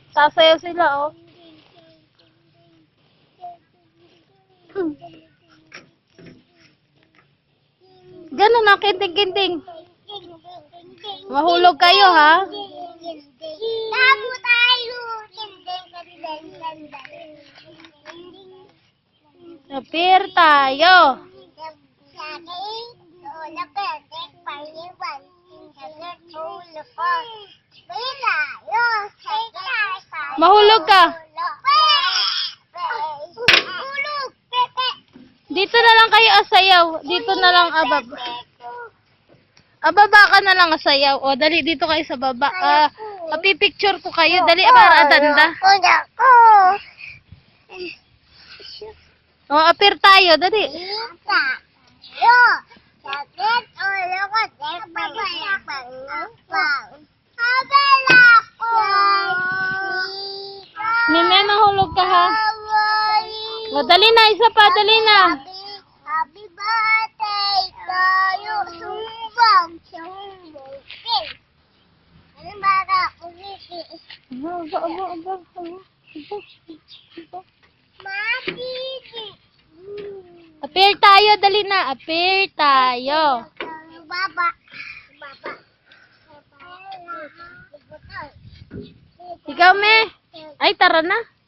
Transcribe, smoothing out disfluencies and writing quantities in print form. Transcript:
Sasayaw sila, oh. Ganun na, kinting-kinting. Mahulog kayo, ha? Tabo tayo. Appear tayo. Mahulog ka. Dito na lang kayo asayaw. Dito na lang ababa. Ababa ka na lang asayaw. O, dali dito kayo sa baba. Pipicture ko kayo. Dali para adanda. O, appear tayo. Dali. Nene, nahulog ka, ha? O, dali na. Isa pa. Dali na. Happy birthday to you. Sumbong. Ano ba ka? Appear tayo. Dali na. Appear tayo. Baba. Ikaw, me. Ay, tara na.